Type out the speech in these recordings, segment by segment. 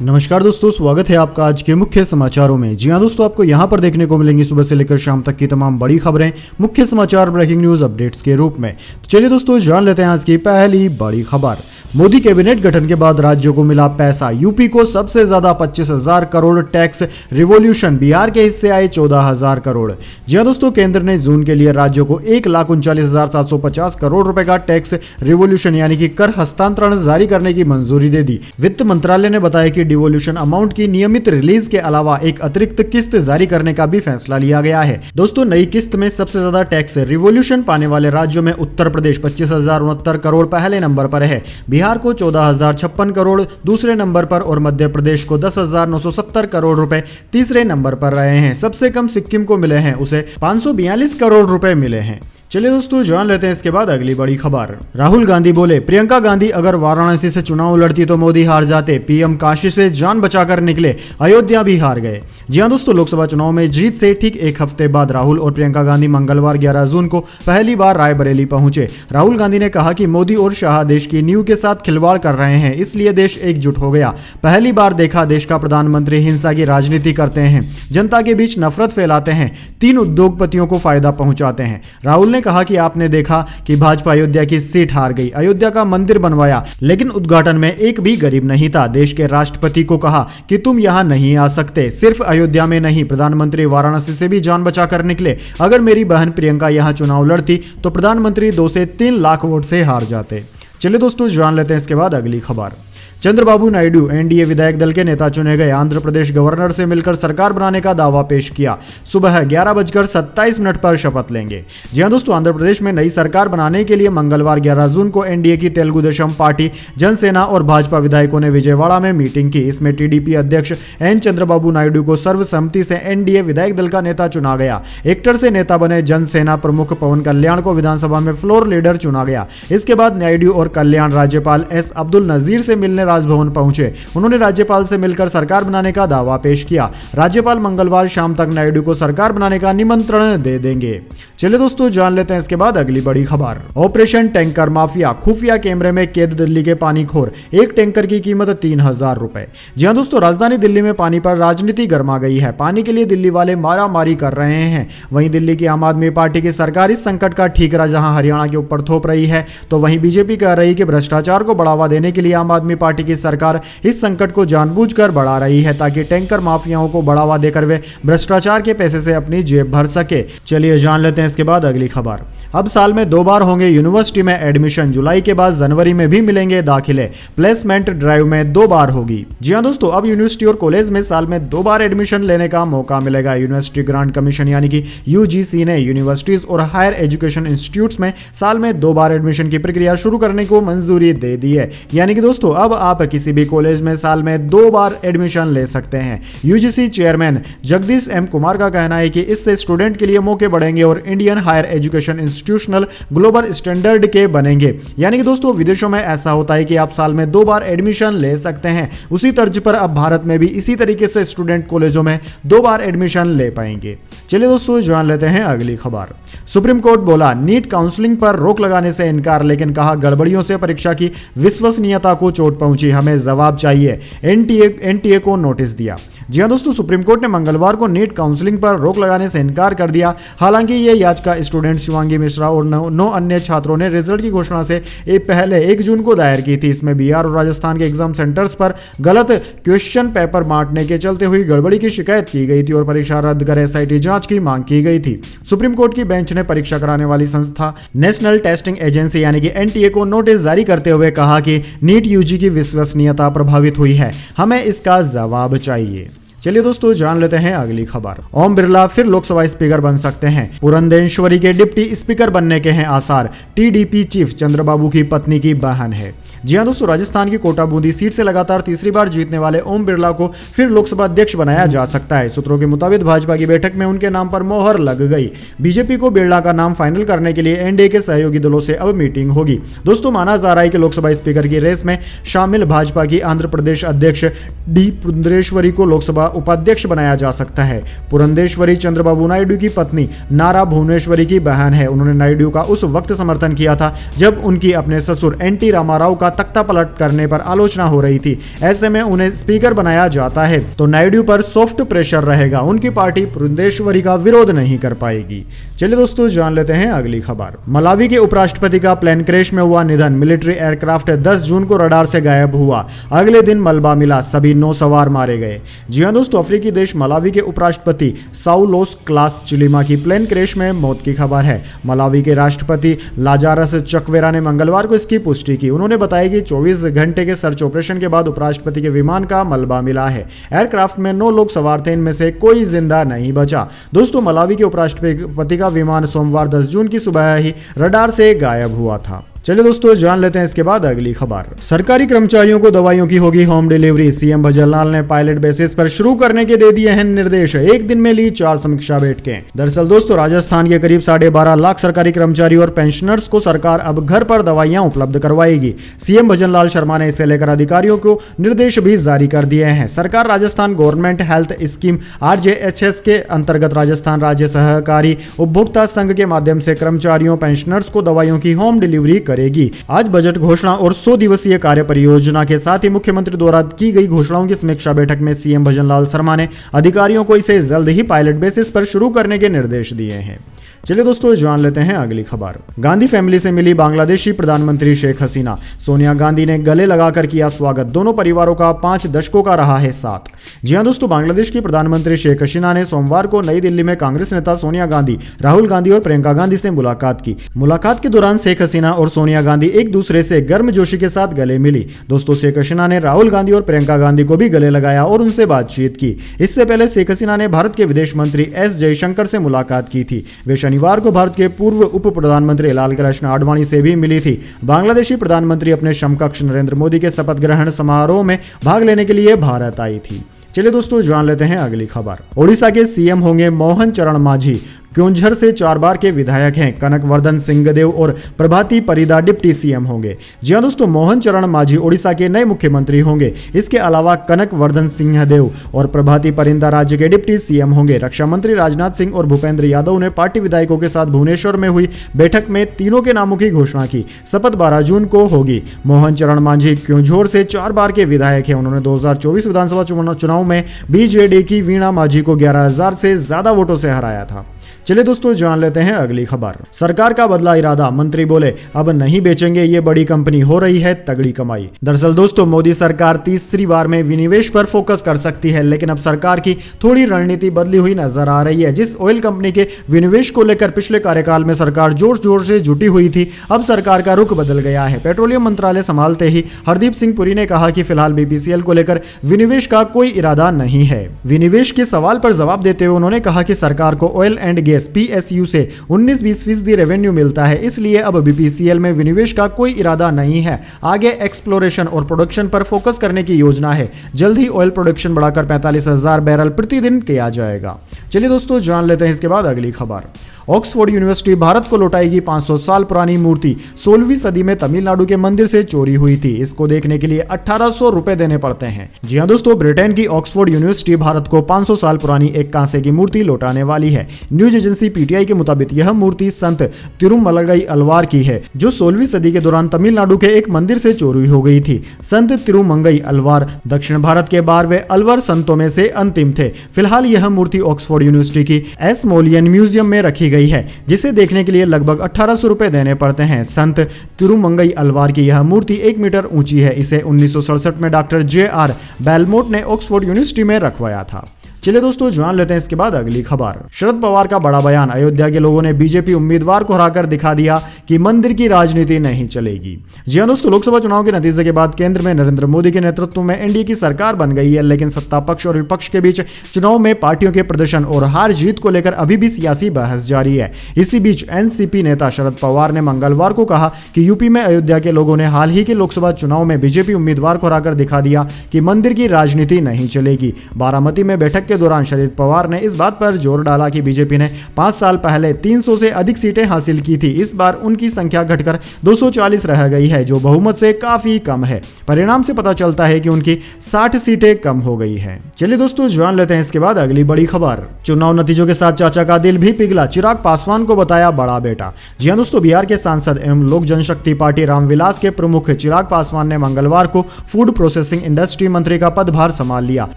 नमस्कार दोस्तों, स्वागत है आपका आज के मुख्य समाचारों में। जी हां दोस्तों, आपको यहां पर देखने को मिलेंगी सुबह से लेकर शाम तक की तमाम बड़ी खबरें मुख्य समाचार ब्रेकिंग न्यूज अपडेट्स के रूप में। तो चलिए दोस्तों, जान लेते हैं आज की पहली बड़ी खबर। मोदी कैबिनेट गठन के बाद राज्यों को मिला पैसा। यूपी को सबसे ज्यादा 25,000 करोड़ टैक्स रिवोल्यूशन, बिहार के हिस्से आए 14,000 करोड़। जी हां दोस्तों, केंद्र ने जून के लिए राज्यों को 1,39,750 करोड़ रुपए का टैक्स रिवोल्यूशन यानी कि कर हस्तांतरण जारी करने की मंजूरी दे दी। वित्त मंत्रालय ने बताया कि डिवोल्यूशन अमाउंट की नियमित रिलीज के अलावा एक अतिरिक्त किस्त जारी करने का भी फैसला लिया गया है। दोस्तों, नई किस्त में सबसे ज्यादा टैक्स रिवोल्यूशन पाने वाले राज्यों में उत्तर प्रदेश 25,069 करोड़ पहले नंबर पर है, बिहार को 14,056 करोड़ दूसरे नंबर पर और मध्य प्रदेश को 10,970 करोड़ रुपए तीसरे नंबर पर रहे हैं। सबसे कम सिक्किम को मिले हैं, उसे 542 करोड़ रुपए मिले हैं। चलिए दोस्तों, जान लेते हैं इसके बाद अगली बड़ी खबर। राहुल गांधी बोले, प्रियंका गांधी अगर वाराणसी से चुनाव लड़ती तो मोदी हार जाते। पीएम काशी से जान बचाकर निकले, अयोध्या भी हार गए। जी हां दोस्तों, लोकसभा चुनाव में जीत से ठीक एक हफ्ते बाद राहुल और प्रियंका गांधी मंगलवार 11 जून को पहली बार रायबरेली पहुंचे। राहुल गांधी ने कहा कि मोदी और शाह देश की नींव के साथ खिलवाड़ कर रहे हैं, इसलिए देश एकजुट हो गया। पहली बार देखा देश का प्रधानमंत्री हिंसा की राजनीति करते हैं, जनता के बीच नफरत फैलाते हैं, 3 उद्योगपतियों को फायदा पहुंचाते हैं। राहुल ने कहा कि आपने देखा कि भाजपा अयोध्या की सीट हार गई, अयोध्या का मंदिर बनवाया, लेकिन उद्घाटन में एक भी गरीब नहीं था। देश के राष्ट्रपति को कहा कि तुम यहां नहीं आ सकते। सिर्फ अयोध्या में नहीं, प्रधानमंत्री वाराणसी से भी जान बचाकर निकले। अगर मेरी बहन प्रियंका यहां चुनाव लड़ती तो प्रधानमंत्री 2 से 3 लाख वोट से हार जाते। चलिए दोस्तों, जान लेते हैं इसके बाद अगली खबर। चंद्रबाबू नायडू एनडीए विधायक दल के नेता चुने गए। आंध्र प्रदेश गवर्नर से मिलकर सरकार बनाने का दावा पेश किया। सुबह 11:27 पर शपथ लेंगे। जी हां दोस्तों, आंध्र प्रदेश में नई सरकार बनाने के लिए मंगलवार 11 जून को एनडीए की तेलुगु देशम पार्टी, जनसेना और भाजपा विधायकों ने विजयवाड़ा में मीटिंग की। इसमें टीडीपी अध्यक्ष एन चंद्रबाबू नायडू को सर्वसम्मति से एनडीए विधायक दल का नेता चुना गया। एक्टर से नेता बने जनसेना प्रमुख पवन कल्याण को विधानसभा में फ्लोर लीडर चुना गया। इसके बाद नायडू और कल्याण राज्यपाल एस अब्दुल नजीर से मिलने राजभवन पहुंचे। उन्होंने राज्यपाल से मिलकर सरकार बनाने का दावा पेश किया। राज्यपाल मंगलवार शाम तक नायडू को सरकार बनाने का निमंत्रण दे देंगे। चलिए दोस्तों, जान लेते हैं इसके बाद अगली बड़ी खबर। ऑपरेशन टैंकर माफिया, खुफिया कैमरे में कैद दिल्ली के पानीखोर। एक टैंकर की कीमत 3,000 रुपए। जी हां दोस्तों, राजधानी दिल्ली में पानी पर राजनीति गर्मा गई है। पानी के लिए दिल्ली वाले मारामारी कर रहे हैं। वहीं दिल्ली की आम आदमी पार्टी की सरकार इस संकट का ठीकरा जहां हरियाणा के ऊपर थोप रही है, तो वहीं बीजेपी कह रही कि भ्रष्टाचार को बढ़ावा देने के लिए आम आदमी पार्टी की सरकार इस संकट को जानबूझकर बढ़ा रही है, ताकि टैंकर माफियाओं को बढ़ावा देकर वे भ्रष्टाचार के पैसे से अपनी जेब भर सके। चलिए जान लेते हैं इसके बाद अगली खबर। अब साल में 2 बार होंगे यूनिवर्सिटी में एडमिशन। जुलाई के बाद जनवरी में भी मिलेंगे दाखिले। प्लेसमेंट ड्राइव में 2 बार होगी। जी हां दोस्तों, अब यूनिवर्सिटी और कॉलेज में साल में 2 बार एडमिशन लेने का मौका मिलेगा। यूनिवर्सिटी ग्रांट कमीशन यानी कि यूजीसी ने यूनिवर्सिटीज और हायर एजुकेशन इंस्टीट्यूट्स में साल में 2 बार एडमिशन की प्रक्रिया शुरू करने को मंजूरी दे दी है। यानी कि दोस्तों, अब आप किसी भी कॉलेज में साल में 2 बार एडमिशन ले सकते हैं। UGC chairman Jagdish M Kumar का कहना है कि इससे स्टूडेंट के लिए मौके बढ़ेंगे और Indian higher education institutional global standard के बनेंगे। यानी कि दोस्तों, विदेशों में ऐसा होता है कि आप साल में 2 बार एडमिशन ले सकते हैं। उसी तर्ज पर अब भारत में भी इसी तरीके से स्टूडेंट कॉलेजों में 2 बार एडमिशन ले पाएंगे। चलिए दोस्तों, जान लेते हैं अगली खबर। सुप्रीम कोर्ट बोला, नीट काउंसलिंग पर रोक लगाने से इनकार, लेकिन कहा गड़बड़ियों से परीक्षा की विश्वसनीयता को चोट पहुंची, हमें जवाब चाहिए। एनटीए को नोटिस दिया। जी हां दोस्तों, सुप्रीम कोर्ट ने मंगलवार को नीट काउंसलिंग पर रोक लगाने से इनकार कर दिया। हालांकि यह याचिका स्टूडेंट शिवांगी मिश्रा और 9 अन्य छात्रों ने रिजल्ट की घोषणा से पहले 1 जून को दायर की थी। इसमें बिहार और राजस्थान के एग्जाम सेंटर्स पर गलत क्वेश्चन पेपर बांटने के चलते हुई गड़बड़ी की शिकायत की गई थी और परीक्षा रद्द कर एसआईटी जांच की मांग की गई थी। सुप्रीम कोर्ट की बेंच ने परीक्षा कराने वाली संस्था नेशनल टेस्टिंग एजेंसी यानी कि एनटीए को नोटिस जारी करते हुए कहा कि नीट यूजी की विश्वसनीयता प्रभावित हुई है, हमें इसका जवाब चाहिए। चलिए दोस्तों, जान लेते हैं अगली खबर। ओम बिरला फिर लोकसभा स्पीकर बन सकते हैं। पुरंदेश्वरी के डिप्टी स्पीकर बनने के हैं आसार। टीडीपी चीफ चंद्रबाबू की पत्नी की बहन है। जी हां दोस्तों, राजस्थान की कोटा बूंदी सीट से लगातार तीसरी बार जीतने वाले ओम बिरला को फिर लोकसभा अध्यक्ष बनाया जा सकता है। सूत्रों के मुताबिक भाजपा की बैठक में उनके नाम पर मोहर लग गई। बीजेपी को बिरला का नाम फाइनल करने के लिए एनडीए के सहयोगी दलों से अब मीटिंग होगी। दोस्तों, माना जा रहा है कि लोकसभा स्पीकर की रेस में शामिल भाजपा की आंध्र प्रदेश अध्यक्ष डी पुरंदेश्वरी को लोकसभा उपाध्यक्ष बनाया जा सकता है। पुरंदेश्वरी चंद्रबाबू नायडू की पत्नी नारा भुवनेश्वरी की बहन है। उन्होंने नायडू का उस वक्त समर्थन किया था जब उनकी अपने ससुर एनटी रामाराव का तख्ता पलट करने पर आलोचना हो रही थी। ऐसे में उन्हें स्पीकर बनाया जाता है तो नायडू पर सॉफ्ट प्रेशर रहेगा, उनकी पार्टी पुरंदेश्वरी का विरोध नहीं कर पाएगी। चलिए दोस्तों जान लेते हैं अगली खबर। मलावी के उपराष्ट्रपति का प्लेन क्रैश में हुआ निधन। मिलिट्री एयरक्राफ्ट 10 जून को रडार से गायब हुआ, अगले दिन मलबा मिला, सभी 9 सवार मारे गए। जी हां दोस्तों, अफ्रीकी देश मलावी के उपराष्ट्रपति साउलोस क्लास चिलिमा की प्लेन क्रैश में मौत की खबर है। मलावी के राष्ट्रपति लाजारस चकवेरा ने मंगलवार को इसकी पुष्टि की। उन्होंने बताया कि 24 घंटे के सर्च ऑपरेशन के बाद उपराष्ट्रपति के विमान का मलबा मिला है। एयरक्राफ्ट में 9 लोग सवार थे, इनमें से कोई जिंदा नहीं बचा। दोस्तों, मलावी के उपराष्ट्रपति का विमान सोमवार 10 जून की सुबह ही रडार से गायब हुआ था। चलिए दोस्तों जान लेते हैं इसके बाद अगली खबर। सरकारी कर्मचारियों को दवाइयों की होगी होम डिलीवरी। सीएम भजनलाल ने पायलट बेसिस पर शुरू करने के दे दिए हैं निर्देश। एक दिन में ली 4 समीक्षा बैठकें। दरअसल दोस्तों, राजस्थान के करीब 12.5 लाख सरकारी कर्मचारी और पेंशनर्स को सरकार अब घर पर दवाइयां उपलब्ध करवाएगी। सीएम भजनलाल शर्मा ने इसे लेकर अधिकारियों को निर्देश भी जारी कर दिए हैं। सरकार Rajasthan government health scheme RJHS के अंतर्गत राजस्थान राज्य सहकारी उपभोक्ता संघ के माध्यम से कर्मचारियों पेंशनर्स को दवाइयों की होम डिलीवरी करेगी। आज बजट घोषणा और 100 दिवसीय कार्य परियोजना के साथ ही मुख्यमंत्री द्वारा की गई घोषणाओं की समीक्षा बैठक में सीएम भजनलाल शर्मा ने अधिकारियों को इसे जल्द ही पायलट बेसिस पर शुरू करने के निर्देश दिए हैं। चलिए दोस्तों जान लेते हैं अगली खबर। गांधी फैमिली से मिली बांग्लादेशी प्रधानमंत्री शेख हसीना। सोनिया गांधी ने गले लगाकर किया स्वागत। दोनों परिवारों का 5 दशकों का रहा है साथ। जी हां दोस्तों, बांग्लादेश की प्रधानमंत्री शेख हसीना ने सोमवार को नई दिल्ली में कांग्रेस नेता सोनिया गांधी, राहुल गांधी और प्रियंका गांधी से मुलाकात की। मुलाकात के दौरान शेख हसीना और सोनिया गांधी एक दूसरे से गर्मजोशी के साथ गले मिली। दोस्तों, शेख हसीना ने राहुल गांधी और प्रियंका गांधी को भी गले लगाया और उनसे बातचीत की। इससे पहले शेख हसीना ने भारत के विदेश मंत्री एस जयशंकर से मुलाकात की थी। वे शनिवार को भारत के पूर्व उप प्रधानमंत्री लाल कृष्ण आडवाणी से भी मिली थी। बांग्लादेशी प्रधानमंत्री अपने समकक्ष नरेंद्र मोदी के शपथ ग्रहण समारोह में भाग लेने के लिए भारत आई थी। चलिए दोस्तों जान लेते हैं अगली खबर। ओडिशा के सीएम होंगे मोहन चरण मांझी। क्योंझर से 4 बार के विधायक हैं। कनकवर्धन सिंहदेव और प्रभाती परिदा डिप्टी सीएम होंगे। जी हां दोस्तों, मोहन चरण मांझी ओडिशा के नए मुख्यमंत्री होंगे। इसके अलावा कनकवर्धन सिंहदेव और प्रभाती परिंदा राज्य के डिप्टी सीएम होंगे। रक्षा मंत्री राजनाथ सिंह और भूपेंद्र यादव ने पार्टी विधायकों के साथ भुवनेश्वर में हुई बैठक में तीनों के नामों की घोषणा की। शपथ 12 जून को होगी। मोहन चरण मांझी क्योंझर से 4 बार के विधायक हैं। उन्होंने 2024 विधानसभा चुनाव में बीजेडी की वीणा मांझी को 11,000 से ज्यादा वोटों से हराया था। चलिए दोस्तों जान लेते हैं अगली खबर। सरकार का बदला इरादा। मंत्री बोले अब नहीं बेचेंगे, ये बड़ी कंपनी, हो रही है तगड़ी कमाई। दरअसल दोस्तों, मोदी सरकार तीसरी बार में विनिवेश पर फोकस कर सकती है, लेकिन अब सरकार की थोड़ी रणनीति बदली हुई नजर आ रही है। जिस ऑयल कंपनी के विनिवेश को लेकर पिछले कार्यकाल में सरकार जोर जोर से जुटी हुई थी, अब सरकार का रुख बदल गया है। पेट्रोलियम मंत्रालय संभालते ही हरदीप सिंह पुरी ने कहा कि फिलहाल बीपीसीएल को लेकर विनिवेश का कोई इरादा नहीं है। विनिवेश के सवाल पर जवाब देते हुए उन्होंने कहा कि सरकार को ऑयल एंड गैस PSU से 19-20% रेवेन्यू मिलता है, इसलिए अब बीपीसीएल में विनिवेश का कोई इरादा नहीं है। आगे एक्सप्लोरेशन और प्रोडक्शन पर फोकस करने की योजना है। जल्द ही ऑयल प्रोडक्शन बढ़ाकर 45,000 बैरल प्रतिदिन किया जाएगा। चलिए दोस्तों जान लेते हैं इसके बाद अगली खबर। ऑक्सफोर्ड यूनिवर्सिटी भारत को लौटाएगी 500 साल पुरानी मूर्ति। 16वीं सदी में तमिलनाडु के मंदिर से चोरी हुई थी। इसको देखने के लिए 1800 रुपए देने पड़ते हैं। जी हां दोस्तों, ब्रिटेन की ऑक्सफोर्ड यूनिवर्सिटी भारत को 500 साल पुरानी एक कांसे की मूर्ति लौटाने वाली है। न्यूज एजेंसी PTI के मुताबिक यह मूर्ति संत तिरुमलगई अलवार की है, जो 16वीं सदी के दौरान तमिलनाडु के एक मंदिर से चोरी हो गई थी। संत तिरुमंगई अलवार दक्षिण भारत के 12वें अलवर संतों में से अंतिम थे। फिलहाल यह मूर्ति ऑक्सफोर्ड यूनिवर्सिटी की एस्मोलियन म्यूजियम में रखी गई है, जिसे देखने के लिए लगभग 1800 रुपए देने पड़ते हैं। संत तिरुमंगई अलवार की यह मूर्ति 1 मीटर ऊंची है। इसे 1967 में डॉक्टर JR बेलमोट ने ऑक्सफोर्ड यूनिवर्सिटी में रखवाया था। चलिए दोस्तों जान लेते हैं इसके बाद अगली खबर। शरद पवार का बड़ा बयान। अयोध्या के लोगों ने बीजेपी उम्मीदवार को हराकर दिखा दिया कि मंदिर की राजनीति नहीं चलेगी। जी हां दोस्तों, लोकसभा चुनाव के नतीजे के बाद केंद्र में नरेंद्र मोदी के नेतृत्व में एनडीए की सरकार बन गई है, लेकिन सत्ता पक्ष और विपक्ष के बीच चुनाव में पार्टियों के प्रदर्शन और हार जीत को लेकर अभी भी सियासी बहस जारी है। इसी बीच एनसीपी नेता शरद पवार ने मंगलवार को कहा कि यूपी में अयोध्या के लोगों ने हाल ही के लोकसभा चुनाव में बीजेपी उम्मीदवार को हराकर दिखा दिया कि मंदिर की राजनीति नहीं चलेगी। बारामती में बैठक के दौरान शरद पवार ने इस बात पर जोर डाला कि बीजेपी ने 5 साल पहले 300 से अधिक सीटें हासिल की थी। इस बार उनकी संख्या घटकर 240 रह गई है, जो बहुमत से काफी कम है। परिणाम से पता चलता है कि उनकी 60 सीटें कम हो गई हैं। चलिए दोस्तों जान लेते हैं इसके बाद अगली बड़ी खबर। चुनाव नतीजों के साथ चाचा का दिल भी पिघला, चिराग पासवान को बताया बड़ा बेटा। जी हां दोस्तों, बिहार के सांसद एवं लोक जनशक्ति पार्टी रामविलास के प्रमुख चिराग पासवान ने मंगलवार को फूड प्रोसेसिंग इंडस्ट्री मंत्री का पदभार संभाल लिया।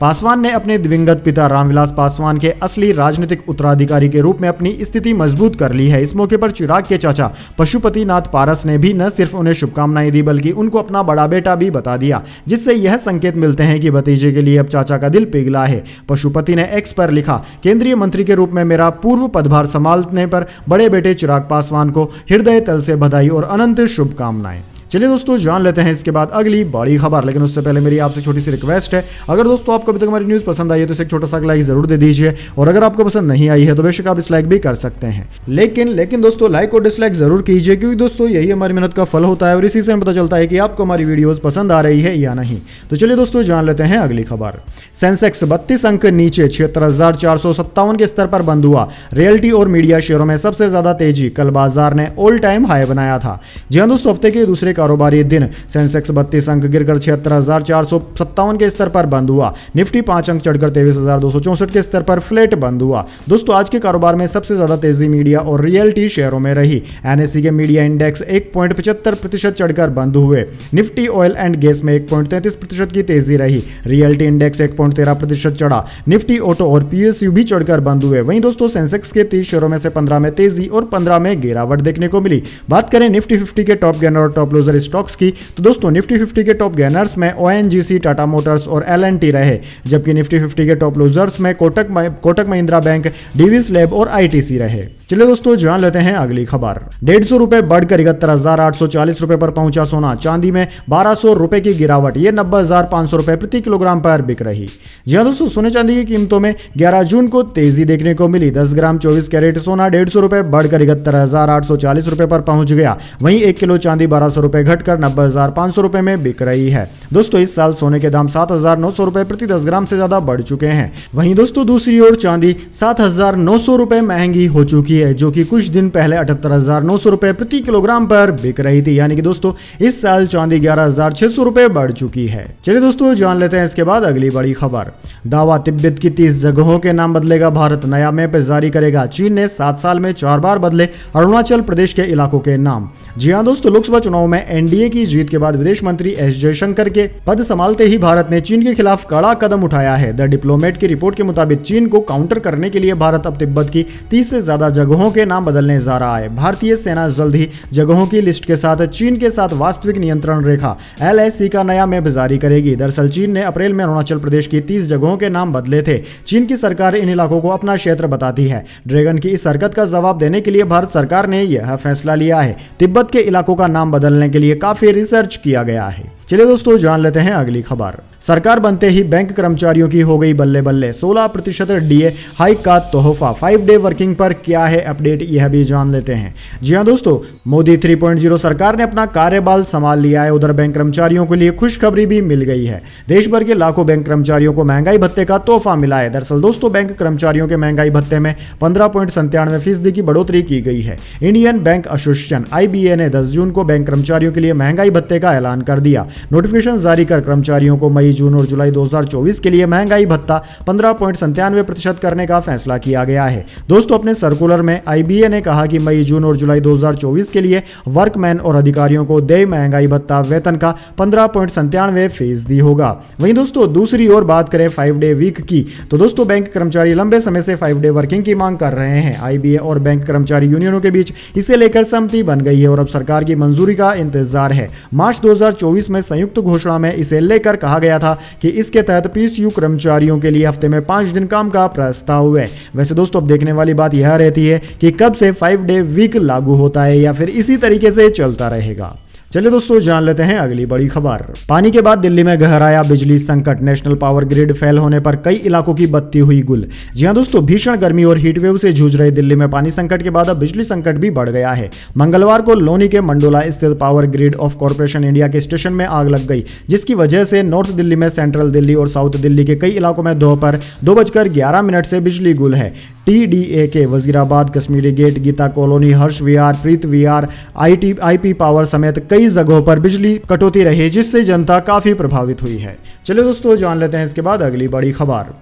पासवान ने अपने दिवंगत पिता रामविलास पासवान के असली राजनीतिक उत्तराधिकारी के रूप में अपनी स्थिति मजबूत कर ली है। इस मौके पर चिराग के चाचा पशुपतिनाथ पारस ने भी न सिर्फ उन्हें शुभकामनाएं दी बल्कि उनको अपना बड़ा बेटा भी बता दिया, जिससे यह संकेत मिलते हैं कि भतीजे के लिए अब चाचा का दिल पिघला है। पशुपति ने एक्स पर लिखा, केंद्रीय मंत्री के रूप में मेरा पूर्व पदभार संभालने पर बड़े बेटे चिराग पासवान को हृदय तल से बधाई और अनंत शुभकामनाएं। चलिए दोस्तों जान लेते हैं इसके बाद अगली बड़ी खबर, लेकिन उससे पहले मेरी आपसे छोटी सी रिक्वेस्ट है, अगर दोस्तों आपको अभी तक हमारी न्यूज़ पसंद आई है तो इसे एक छोटा सा लाइक जरूर दे दीजिए, और अगर आपको पसंद नहीं आई है तो बेशक आप डिसलाइक भी कर सकते हैं, लेकिन दोस्तों लाइक और डिसलाइक जरूर कीजिए, क्योंकि दोस्तों यही हमारी मेहनत का फल होता है और इसी से हमें पता चलता है कि आपको हमारी वीडियोस पसंद आ रही है या नहीं। तो चलिए दोस्तों जान लेते हैं अगली खबर। सेंसेक्स 32 अंक नीचे 76,457 के स्तर पर बंद हुआ। रियल्टी और मीडिया शेयरों में सबसे ज्यादा तेजी, कल बाजार ने ऑल टाइम हाई बनाया था। जी हां दोस्तों, हफ्ते के दूसरे कारोबारी दिन सेंसेक्स 32 अंक गिरकर 76,457 के स्तर पर बंद हुआ। निफ्टी 5 अंक चढ़कर 23,264 के स्तर पर फ्लैट बंद हुआ। दोस्तों आज के कारोबार में सबसे ज्यादा तेजी मीडिया और रियल्टी शेयरों में रही। एनएसई के मीडिया इंडेक्स 1.75% चढ़कर बंद हुए। निफ्टी ऑयल एंड गैस में 1.33% की तेजी रही। रियल्टी इंडेक्स 1.13% चढ़ा। निफ्टी ऑटो और पीएसयू भी चढ़कर बंद हुए। वहीं दोस्तों सेंसेक्स के 30 शेयरों में से 15 में तेजी और 15 में गिरावट देखने को मिली। बात करें निफ्टी 50 के टॉप गेनर और टॉप लूजर स्टॉक्स की, तो दोस्तों निफ्टी 50 के टॉप गेनर्स में ओएनजीसी, टाटा मोटर्स और एलएनटी रहे, जबकि निफ्टी 50 के टॉप लूजर्स में Kotak Mahindra bank, DVS lab और आईटीसी रहे। चलिए दोस्तों जान लेते हैं अगली खबर। 150 रुपए बढ़कर 71,840 रुपए पर पहुंचा सोना। चांदी में 1200 रुपए की गिरावट, ये 90,500 रुपए प्रति किलोग्राम पर बिक रही। जी हां दोस्तों, सोने चांदी की कीमतों में 11 जून को तेजी देखने को मिली। 10 ग्राम 24 कैरेट सोना 150 रुपए बढ़कर 71,840 रुपए पर पहुंच गया। वहीं 1 किलो चांदी 1200 रुपए घटकर 90,500 रुपए में बिक रही है। दोस्तों इस साल सोने के दाम 7,900 रुपए प्रति 10 ग्राम से ज्यादा बढ़ चुके हैं। वहीं दोस्तों दूसरी ओर चांदी 7,900 रुपए महंगी हो चुकी है, जो कि कुछ दिन पहले 78,900 रुपए प्रति किलोग्राम पर बिक रही थी। यानी कि दोस्तों इस साल चांदी 11,600 रुपए बढ़ चुकी है। चलिए दोस्तों जान लेते हैं इसके बाद अगली बड़ी खबर। दावा, तिब्बत की 30 जगहों के नाम बदलेगा भारत, नया मैप जारी करेगा। चीन ने 7 साल में 4 बार बदले अरुणाचल प्रदेश के इलाकों के नाम। जी हां दोस्तों, लोकसभा चुनाव में एनडीए की जीत के बाद विदेश मंत्री एस जयशंकर के पद संभालते ही भारत ने चीन के खिलाफ कड़ा कदम उठाया है। द डिप्लोमेट की रिपोर्ट के मुताबिक चीन को काउंटर करने के लिए भारत अब तिब्बत की 30 से ज्यादा जगहों के नाम बदलने जा रहा है। भारतीय सेना जल्द ही जगहों की लिस्ट के साथ चीन के साथ वास्तविक नियंत्रण रेखा एलएसी का नया मैप जारी करेगी। दरअसल चीन ने अप्रैल में अरुणाचल प्रदेश की 30 जगहों के नाम बदले थे। चीन की सरकार इन इलाकों को अपना क्षेत्र बताती है। ड्रैगन की इस हरकत का जवाब देने के लिए भारत सरकार ने यह फैसला लिया है। तिब्बत के इलाकों का नाम बदलने के लिए काफी रिसर्च किया गया है। चलिए दोस्तों जान लेते हैं अगली खबर। सरकार बनते ही बैंक कर्मचारियों की हो गई बल्ले बल्ले, 16% डीए हाइक का तोहफा। 5 डे वर्किंग पर क्या है अपडेट, यह भी जान लेते हैं। जी हां दोस्तों, मोदी 3.0 सरकार ने अपना कार्यभार संभाल लिया है। उधर बैंक कर्मचारियों के लिए खुशखबरी भी मिल गई है। देश भर के लाखों बैंक कर्मचारियों को महंगाई भत्ते का तोहफा मिला है। दरअसल दोस्तों बैंक कर्मचारियों के महंगाई भत्ते में 15.97% की बढ़ोतरी की गई है। इंडियन बैंक एसोसिएशन IBA ने 10 जून को बैंक कर्मचारियों के लिए महंगाई भत्ते का ऐलान कर दिया। नोटिफिकेशन जारी कर कर्मचारियों को मई, जून और जुलाई 2024 के लिए महंगाई भत्ता 15.97% करने का फैसला किया गया है। दोस्तों अपने सर्कुलर में IBA ने कहा कि मई, जून और जुलाई 2024 के लिए वर्कमैन और अधिकारियों को देय महंगाई भत्ता वेतन का 15.97% होगा। वहीं दोस्तों दूसरी ओर बात करें 5 डे वीक की, तो दोस्तों बैंक कर्मचारी लंबे समय से 5 डे वर्किंग की मांग कर रहे हैं। IBA और बैंक कर्मचारी यूनियनों के बीच इसे लेकर सहमति बन गई है और अब सरकार की मंजूरी का इंतजार है। मार्च 2024 में संयुक्त घोषणा में इसे लेकर कहा गया था कि इसके तहत पीएसयू कर्मचारियों के लिए हफ्ते में 5 दिन काम का प्रस्ताव है। वैसे दोस्तों अब देखने वाली बात यह रहती है कि कब से 5 डे वीक लागू होता है या फिर इसी तरीके से चलता रहेगा। चलिए दोस्तों जान लेते हैं अगली बड़ी खबर। पानी के बाद दिल्ली में गहराया बिजली संकट, नेशनल पावर ग्रिड फेल होने पर कई इलाकों की बत्ती हुई गुल। जी हां दोस्तों, भीषण गर्मी और हीटवेव से जूझ रहे दिल्ली में पानी संकट के बाद अब बिजली संकट भी बढ़ गया है। मंगलवार को लोनी के मंडोला स्थित power grid of corporation India के स्टेशन में आग लग गई, जिसकी वजह से नॉर्थ दिल्ली में, सेंट्रल दिल्ली और साउथ दिल्ली के कई इलाकों में दोपहर 2:11 से बिजली गुल है। TDA के वजीराबाद, कश्मीरी गेट, गीता कॉलोनी, हर्ष विहार, प्रीत विहार, IP पावर समेत कई जगहों पर बिजली कटौती रही, जिससे जनता काफी प्रभावित हुई है। चलिए दोस्तों जान लेते हैं इसके बाद अगली बड़ी खबर।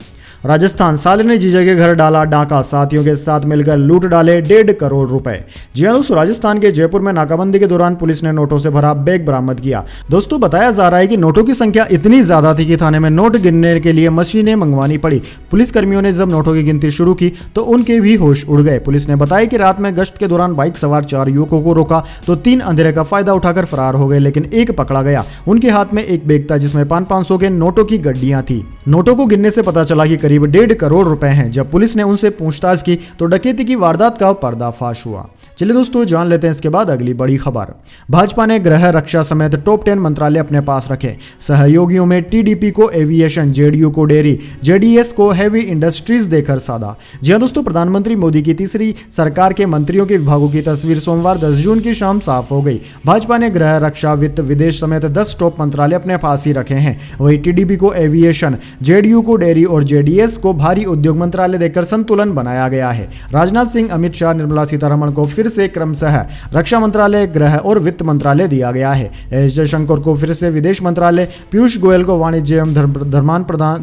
राजस्थान, साले ने जीजा के घर डाला डाका, साथियों के साथ मिलकर लूट डाले 1.5 करोड़ रुपए। जी हां दोस्तों, राजस्थान के जयपुर में नाकाबंदी के दौरान पुलिस ने नोटों से भरा बैग बरामद किया। दोस्तों बताया जा रहा है कि नोटों की संख्या इतनी ज्यादा थी कि थाने में नोट गिनने के लिए मशीनें मंगवानी पड़ी। पुलिस कर्मियों ने जब नोटों की गिनती शुरू की तो उनके भी होश उड़ गए। पुलिस ने बताया कि रात में गश्त के दौरान बाइक सवार 4 युवकों को रोका तो 3 अंधेरे का फायदा उठाकर फरार हो गए, लेकिन एक पकड़ा गया। उनके हाथ में एक बैग था जिसमें 500 के नोटों की गड्डियां थी। नोटों को गिनने से पता चला कि करीब 1.5 करोड़ रुपए हैं। जब पुलिस ने उनसे पूछताछ की तो डकैती की वारदात का पर्दाफाश हुआ। चलिए दोस्तों जान लेते हैं इसके बाद अगली बड़ी खबर। भाजपा ने गृह, रक्षा समेत टॉप 10 मंत्रालय अपने पास रखे। सहयोगियों में TDP को एविएशन, JDU को डेयरी, JDS को हैवी इंडस्ट्रीज देकर साधा। जी हां दोस्तों, प्रधानमंत्री मोदी की तीसरी सरकार के मंत्रियों के विभागों की तस्वीर सोमवार 10 जून की शाम साफ हो गई। भाजपा ने गृह, रक्षा, वित्त, विदेश समेत 10 टॉप मंत्रालय अपने पास ही रखे हैं। वहीं TDP को एविएशन, JDU को डेयरी और JDS को भारी उद्योग मंत्रालय देकर संतुलन बनाया गया है। राजनाथ सिंह, अमित शाह, निर्मला सीतारमण को फिर से क्रमशः रक्षा मंत्रालय, गृह और वित्त मंत्रालय दिया गया है। एस जयशंकर को फिर से विदेश मंत्रालय, पीयूष गोयल को वाणिज्य एवं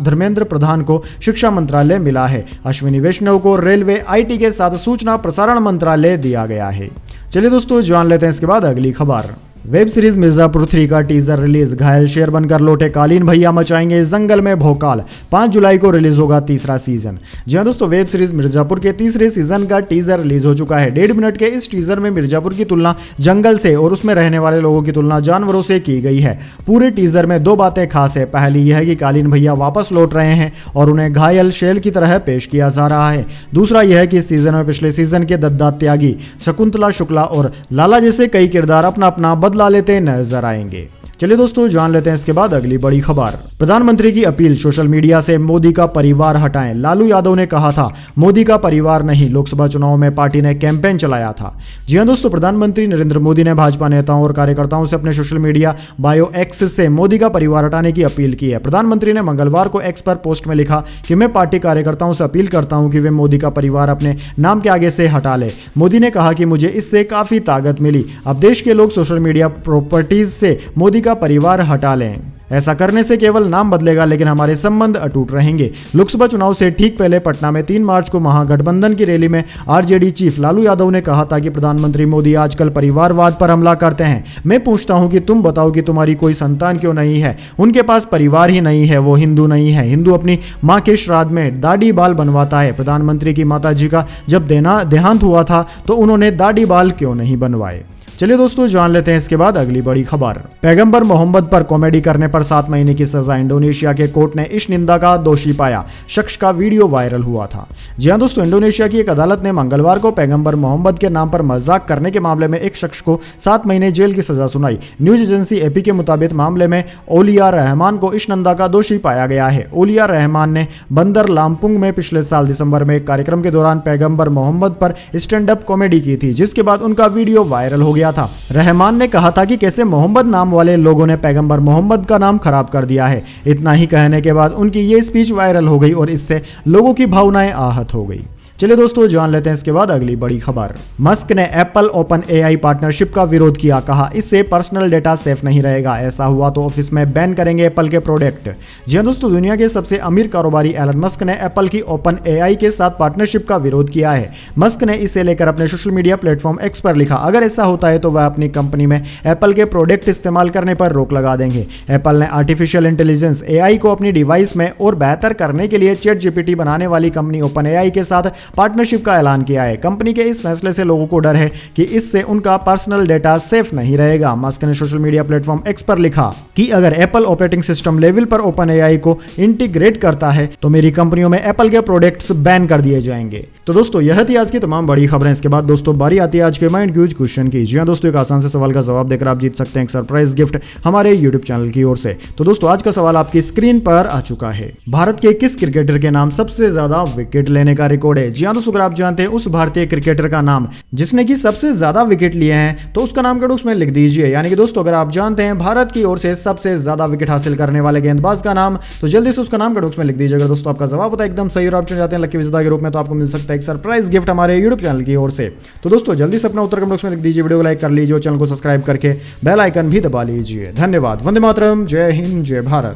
धर्मेंद्र प्रधान को शिक्षा मंत्रालय मिला है। अश्विनी वैष्णव को रेलवे, IT के साथ सूचना प्रसारण मंत्रालय दिया गया है। चलिए दोस्तों जान लेते हैं इसके बाद अगली खबर। वेब सीरीज मिर्जापुर 3 का टीजर रिलीज, घायल शेर बनकर लौटे कालीन भैया मचाएंगे जंगल में भौकाल। 5 जुलाई को रिलीज होगा तीसरा सीजन। जी हां दोस्तों, वेब सीरीज मिर्जापुर के तीसरे सीजन का टीजर रिलीज हो चुका है। 1.5 मिनट के इस टीजर में मिर्जापुर की तुलना जंगल से और उसमें रहने वाले लोगों की तुलना जानवरों से की गई है। पूरे टीजर में 2 बातें खास है। पहली यह है कि कालीन भैया वापस लौट रहे हैं और उन्हें घायल शेर की तरह पेश किया जा रहा है। दूसरा यह है कि इस सीजन में पिछले सीजन के दद्दा त्यागी, शकुंतला शुक्ला और लाला जैसे कई किरदार अपना अपना बदला लेते नजर आएंगे। चलिए दोस्तों जान लेते हैं इसके बाद अगली बड़ी खबर। प्रधानमंत्री की अपील, सोशल मीडिया से मोदी का परिवार हटाएं। लालू यादव ने कहा था मोदी का परिवार नहीं, लोकसभा चुनाव में पार्टी ने कैंपेन चलाया था। जी हां दोस्तों, प्रधानमंत्री नरेंद्र मोदी ने भाजपा नेताओं और कार्यकर्ताओं से अपने सोशल मीडिया बायो X से मोदी का परिवार हटाने की अपील की है। प्रधानमंत्री ने मंगलवार को X पर पोस्ट में लिखा कि मैं पार्टी कार्यकर्ताओं से अपील करता हूं कि वे मोदी का परिवार अपने नाम के आगे से हटा ले। मोदी ने कहा कि मुझे इससे काफी ताकत मिली। अब देश के लोग सोशल मीडिया प्रॉपर्टीज से मोदी का परिवार हटा लें। ऐसा करने से केवल नाम बदलेगा लेकिन हमारे संबंध अटूट रहेंगे। लोकसभा चुनाव से ठीक पहले पटना में 3 मार्च को महागठबंधन की रैली में RJD चीफ लालू यादव ने कहा था कि प्रधानमंत्री मोदी आजकल परिवारवाद पर हमला करते हैं। मैं पूछता हूं कि तुम बताओ कि तुम्हारी कोई संतान क्यों नहीं है? उनके पास परिवार ही नहीं है, वो हिंदू नहीं है। हिंदू अपनी माँ के श्राद्ध में दाढ़ी बाल बनवाता है। प्रधानमंत्री की माता जी का जब देहांत हुआ था तो उन्होंने दाढ़ी बाल क्यों नहीं बनवाए? चलिए दोस्तों जान लेते हैं इसके बाद अगली बड़ी खबर। पैगंबर मोहम्मद पर कॉमेडी करने पर 7 महीने की सजा, इंडोनेशिया के कोर्ट ने इस निंदा का दोषी पाया। शख्स का वीडियो वायरल हुआ था। जी हां दोस्तों, इंडोनेशिया की एक अदालत ने मंगलवार को पैगंबर मोहम्मद के नाम पर मजाक करने के मामले में एक शख्स को 7 महीने जेल की सजा सुनाई। न्यूज एजेंसी AP के मुताबिक मामले में ओलिया रहमान को इस निंदा का दोषी पाया गया है। ओलिया रहमान ने बंदर लामपुंग में पिछले साल दिसंबर में एक कार्यक्रम के दौरान पैगंबर मोहम्मद पर स्टैंड अप कॉमेडी की थी, जिसके बाद उनका वीडियो वायरल हो गया था। रहमान ने कहा था कि कैसे मोहम्मद नाम वाले लोगों ने पैगंबर मोहम्मद का नाम खराब कर दिया है। इतना ही कहने के बाद उनकी ये स्पीच वायरल हो गई और इससे लोगों की भावनाएं आहत हो गई। चलिए दोस्तों जान लेते हैं इसके बाद अगली बड़ी खबर। मस्क ने एप्पल ओपन AI पार्टनरशिप का विरोध किया, कहा इससे पर्सनल डेटा सेफ नहीं रहेगा। ऐसा हुआ तो ऑफिस में बैन करेंगे एप्पल के प्रोडक्ट। जी हां दोस्तों, दुनिया के सबसे अमीर कारोबारी एलन मस्क ने एप्पल की ओपन AI के साथ पार्टनरशिप का विरोध किया है। मस्क ने इसे लेकर अपने सोशल मीडिया प्लेटफॉर्म X पर लिखा, अगर ऐसा होता है तो वह अपनी कंपनी में एप्पल के प्रोडक्ट इस्तेमाल करने पर रोक लगा देंगे। एप्पल ने आर्टिफिशियल इंटेलिजेंस AI को अपनी डिवाइस में और बेहतर करने के लिए ChatGPT बनाने वाली कंपनी ओपन AI के साथ पार्टनरशिप का ऐलान किया है। कंपनी के इस फैसले से लोगों को डर है कि इससे उनका पर्सनल डेटा सेफ नहीं रहेगा। मस्क ने सोशल मीडिया प्लेटफॉर्म X पर लिखा कि अगर एप्पल ऑपरेटिंग सिस्टम लेवल पर ओपन AI को इंटीग्रेट करता है तो मेरी कंपनियों में एप्पल के प्रोडक्ट्स बैन कर दिए जाएंगे। तो दोस्तों यह थी आज की तमाम बड़ी खबरें। इसके बाद दोस्तों बारी आती है आज के माइंड क्यूज क्वेश्चन की। जी हाँ दोस्तों, एक आसान से सवाल का जवाब देकर आप जीत सकते हैं एक सरप्राइज गिफ्ट हमारे यूट्यूब चैनल की ओर से। तो दोस्तों आज का सवाल आपकी स्क्रीन पर आ चुका है। भारत के किस क्रिकेटर के नाम सबसे ज्यादा विकेट लेने का रिकॉर्ड है? जी हाँ दोस्तों, अगर आप जानते हैं उस भारतीय क्रिकेटर का नाम जिसने की सबसे ज्यादा विकेट लिए हैं तो उसका नाम कमेंट बॉक्स में लिख दीजिए। यानी कि दोस्तों अगर आप जानते हैं भारत की ओर से सबसे ज्यादा विकेट हासिल करने वाले गेंदबाज का नाम तो जल्दी से उसका नाम कमेंट बॉक्स में लिख दीजिए। अगर दोस्तों आपका जवाब होता है एकदम सही और आप चुन जाते हैं लकी विजेता के रूप में तो आपको मिल सकता है एक सरप्राइज गिफ्ट हमारे यूट्यूब चैनल की ओर से। तो दोस्तों जल्दी से अपना उत्तर कमेंट बॉक्स में लिख दीजिए, वीडियो को लाइक कर लीजिए और चैनल को सब्सक्राइब करके बेल आइकन भी दबा लीजिए। धन्यवाद। वंदे मातरम। जय हिंद, जय भारत।